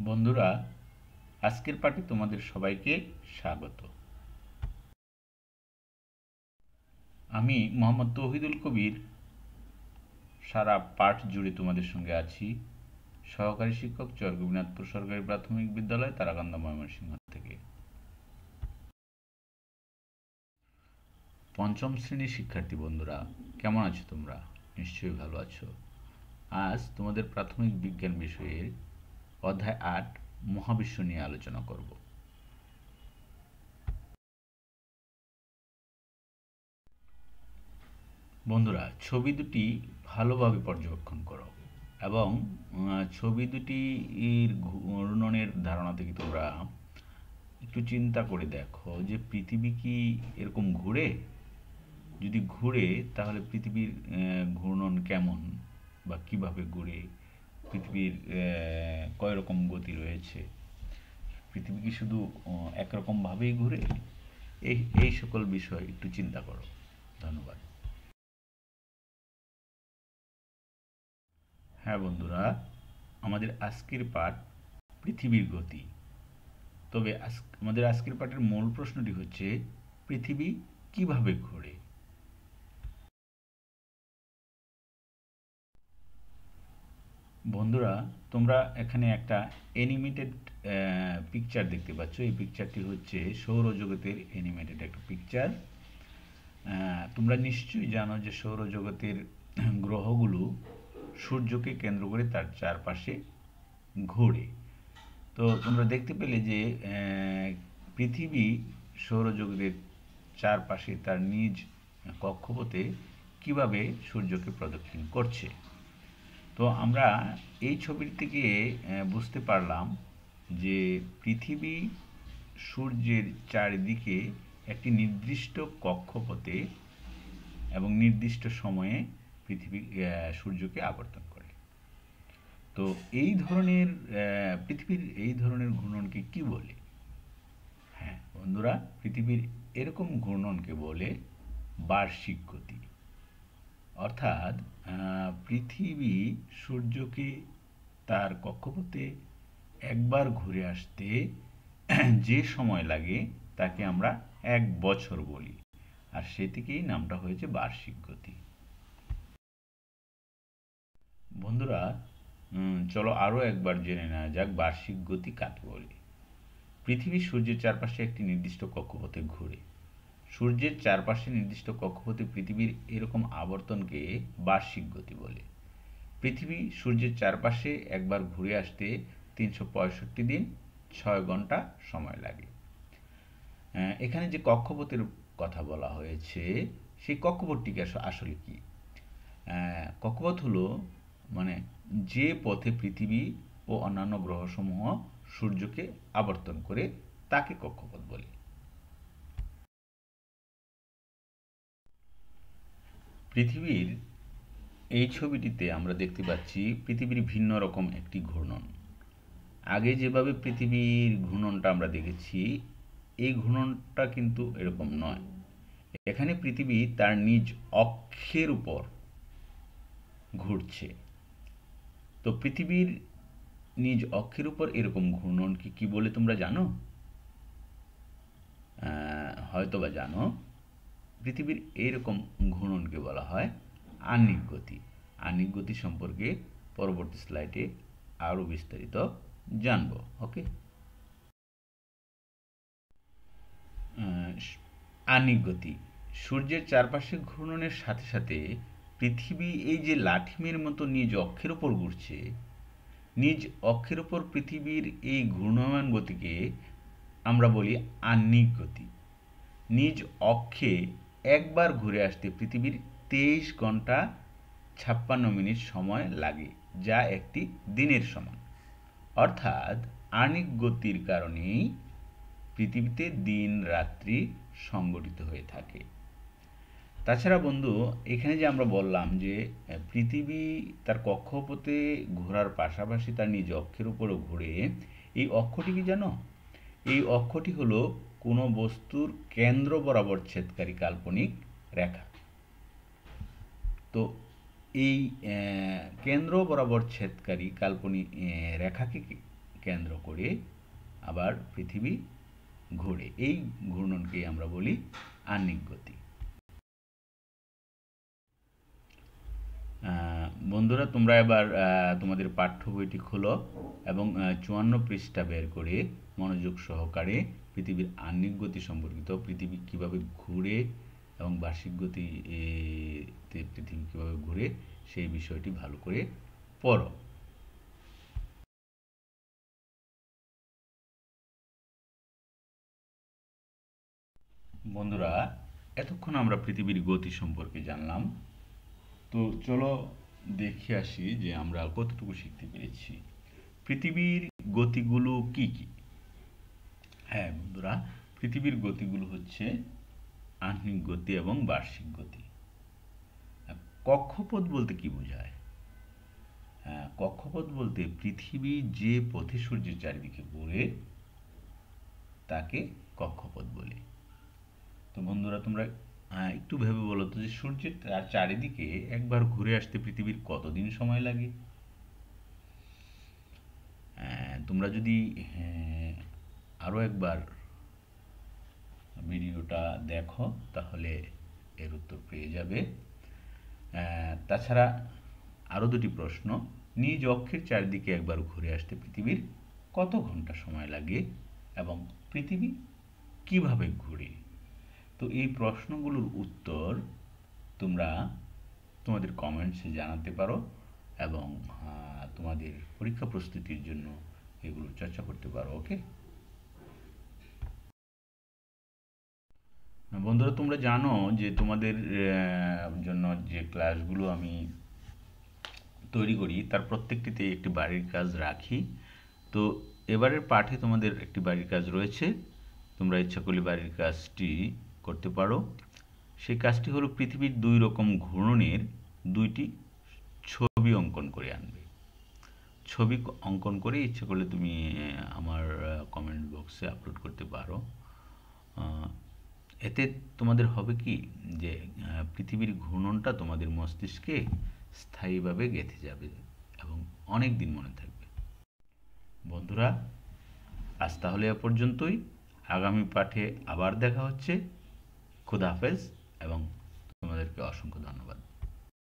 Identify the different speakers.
Speaker 1: বন্ধুরা, আজকের পাঠে তোমাদের সবাইকে স্বাগত। আমি মোহাম্মদ তৌহিদুল কবির সারা পাঠ জুড়ে তোমাদের সঙ্গে আছি। সহকারী শিক্ষক, চর গোপীনাথপুর সরকারি প্রাথমিক বিদ্যালয়, তারাকান্দা, ময়মনসিংহ থেকে। পঞ্চম শ্রেণীর শিক্ষার্থী বন্ধুরা, কেমন আছো তোমরা? নিশ্চয়ই ভালো আছো। আজ তোমাদের প্রাথমিক বিজ্ঞান বিষয়ের অধ্যায় ৮ মহাবিশ্ব নিয়ে আলোচনা করব। বন্ধুরা, ছবি দুটি ভালোভাবে পর্যবেক্ষণ করো এবং ছবি দুটির ঘূর্ণনের ধারণা থেকে তোমরা একটু চিন্তা করে দেখো যে পৃথিবী কি এরকম ঘুরে? যদি ঘুরে তাহলে পৃথিবীর ঘূর্ণন কেমন বা কিভাবে ঘুরে? পৃথিবীর কয় রকম গতি রয়েছে? পৃথিবী কি শুধু একরকমভাবেই ঘুরে? এই এই সকল বিষয় একটু চিন্তা করো। ধন্যবাদ। হ্যাঁ বন্ধুরা, আমাদের আজকের পাঠ পৃথিবীর গতি। তবে আমাদের আজকের পাঠের মূল প্রশ্নটি হচ্ছে, পৃথিবী কিভাবে ঘোরে? বন্ধুরা, তোমরা এখানে একটা অ্যানিমেটেড পিকচার দেখতে পাচ্ছ। এই পিকচারটি হচ্ছে সৌরজগতের অ্যানিমেটেড একটা পিকচার। তোমরা নিশ্চয়ই জানো যে সৌরজগতের গ্রহগুলো সূর্যকে কেন্দ্র করে তার চারপাশে ঘোরে। তো তোমরা দেখতে পেলে যে পৃথিবী সৌরজগতের চারপাশে তার নিজ কক্ষপথে কিভাবে সূর্যকে প্রদক্ষিণ করছে। তো আমরা এই ছবির থেকে বুঝতে পারলাম যে পৃথিবী সূর্যের চারিদিকে একটি নির্দিষ্ট কক্ষপথে এবং নির্দিষ্ট সময়ে পৃথিবী সূর্যকে আবর্তন করে। তো এই ধরনের পৃথিবীর এই ধরনের ঘূর্ণনকে কি বলে? হ্যাঁ বন্ধুরা, পৃথিবীর এরকম ঘূর্ণনকে বলে বার্ষিক গতি। অর্থাৎ পৃথিবী সূর্যকে তার কক্ষপথে একবার ঘুরে আসতে যে সময় লাগে তাকে আমরা ১ বছর বলি, আর সে থেকেই নামটা হয়েছে বার্ষিক গতি। বন্ধুরা, চলো আরও একবার জেনে নেওয়া যাক বার্ষিক গতি কাকে বলে। পৃথিবী সূর্যের চারপাশে একটি নির্দিষ্ট কক্ষপথে ঘুরে। সূর্যের চারপাশে নির্দিষ্ট কক্ষপথে পৃথিবীর এরকম আবর্তনকে বার্ষিক গতি বলে। পৃথিবী সূর্যের চারপাশে একবার ঘুরে আসতে ৩৬৫ দিন ৬ ঘন্টা সময় লাগে। এখানে যে কক্ষপথের কথা বলা হয়েছে, সেই কক্ষপথটিকে আসলে কি? কক্ষপথ হলো মানে যে পথে পৃথিবী ও অন্যান্য গ্রহসমূহ সূর্যকে আবর্তন করে তাকে কক্ষপথ বলে। পৃথিবীর এই ছবিটিতে আমরা দেখতে পাচ্ছি পৃথিবীর ভিন্ন রকম একটি ঘূর্ণন। আগে যেভাবে পৃথিবীর ঘূর্ণনটা আমরা দেখেছি, এই ঘূর্ণনটা কিন্তু এরকম নয়। এখানে পৃথিবী তার নিজ অক্ষের উপর ঘুরছে। তো পৃথিবীর নিজ অক্ষের উপর এরকম ঘূর্ণনকে কি বলে তোমরা জানো? হয়তোবা জানো। পৃথিবীর এইরকম ঘূর্ণনকে বলা হয় আহ্নিক গতি। আহ্নিক গতি সম্পর্কে পরবর্তী স্লাইডে আরও বিস্তারিত জানব। ওকে, আহ্নিক গতি সূর্যের চারপাশে ঘূর্ণনের সাথে সাথে পৃথিবী এই যে লাঠিমের মতো নিজ অক্ষের ওপর ঘুরছে, নিজ অক্ষের ওপর পৃথিবীর এই ঘূর্ণমান গতিকে আমরা বলি আহ্নিক গতি। নিজ অক্ষে একবার ঘুরে আসতে পৃথিবীর ২৩ ঘন্টা ৫৬ মিনিট সময় লাগে, যা একটি দিনের সমান। অর্থাৎ আহ্নিক গতির কারণেই পৃথিবীতে দিন রাত্রি সংগঠিত হয়ে থাকে। তাছাড়া বন্ধু, এখানে যে আমরা বললাম যে পৃথিবী তার কক্ষপথে ঘোরার পাশাপাশি তার নিজ অক্ষের উপরও ঘুরে, এই অক্ষটি কি জানো? এই অক্ষটি হলো কোনো বস্তুর কেন্দ্র বরাবর ছেদকারী কাল্পনিক রেখা। তো এই কেন্দ্র বরাবর ছেদকারী কাল্পনিক রেখাকে কেন্দ্র করে আবার পৃথিবী ঘোরে। এই ঘূর্ণনকে আমরা বলি আহ্নিক গতি। বন্ধুরা, তোমরা এবার তোমাদের পাঠ্য বইটি খোলো এবং 54 পৃষ্ঠা বের করে মনোযোগ সহকারে পৃথিবীর আহ্নিক গতি সম্পর্কিত, পৃথিবী কিভাবে ঘুরে এবং বার্ষিক গতিতে পৃথিবী কিভাবে ঘুরে সেই বিষয়টি ভালো করে পড়ো। বন্ধুরা, এতক্ষণ আমরা পৃথিবীর গতি সম্পর্কে জানলাম। তো চলো দেখে আসি যে আমরা কতটুকু শিখতে পেরেছি। পৃথিবীর গতিগুলো কি কি? হ্যাঁ বন্ধুরা, পৃথিবীর গতিগুলো হচ্ছে আহ্নিক গতি এবং বার্ষিক গতি। কক্ষপথ বলতে কি বোঝায়? কক্ষপথ বলতে পৃথিবী যে পথে সূর্যের চারিদিকে ঘুরে তাকে কক্ষপথ বলে। তো বন্ধুরা, তোমরা একটু ভেবে বলো তো যে সূর্যের চারিদিকে একবার ঘুরে আসতে পৃথিবীর কতদিন সময় লাগে? তোমরা যদি আরও একবার ভিডিওটা দেখো তাহলে এর উত্তর পেয়ে যাবে। তাছাড়া আরও দুটি প্রশ্ন, নিজ অক্ষের চারিদিকে একবার ঘুরে আসতে পৃথিবীর কত ঘন্টা সময় লাগে এবং পৃথিবী কিভাবে ঘুরে? তো এই প্রশ্নগুলোর উত্তর তোমরা তোমাদের কমেন্টসে জানাতে পারো এবং তোমাদের পরীক্ষা প্রস্তুতির জন্য এগুলো চর্চা করতে পারো। ওকে বন্ধুরা, তোমরা জানো যে তোমাদের জন্য যে ক্লাসগুলো আমি তৈরি করি তার প্রত্যেকটিতে একটি বাড়ির কাজ রাখি। তো এবারের পাঠে তোমাদের একটি বাড়ির কাজ রয়েছে, তোমরা ইচ্ছা করলে বাড়ির কাজটি করতে পারো। সেই কাজটি হলো পৃথিবীর 2 রকম ঘূর্ণনের 2টি ছবি অঙ্কন করে আনবে। ছবি অঙ্কন করে ইচ্ছা করলে তুমি আমার কমেন্ট বক্সে আপলোড করতে পারো। এতে তোমাদের হবে কি যে পৃথিবীর ঘূর্ণনটা তোমাদের মস্তিষ্কে স্থায়ীভাবে গেঁথে যাবে এবং অনেক দিন মনে থাকবে। বন্ধুরা, আজ তাহলে এ পর্যন্তই। আগামী পাঠে আবার দেখা হচ্ছে। খুদা হাফেজ এবং তোমাদেরকে অসংখ্য ধন্যবাদ।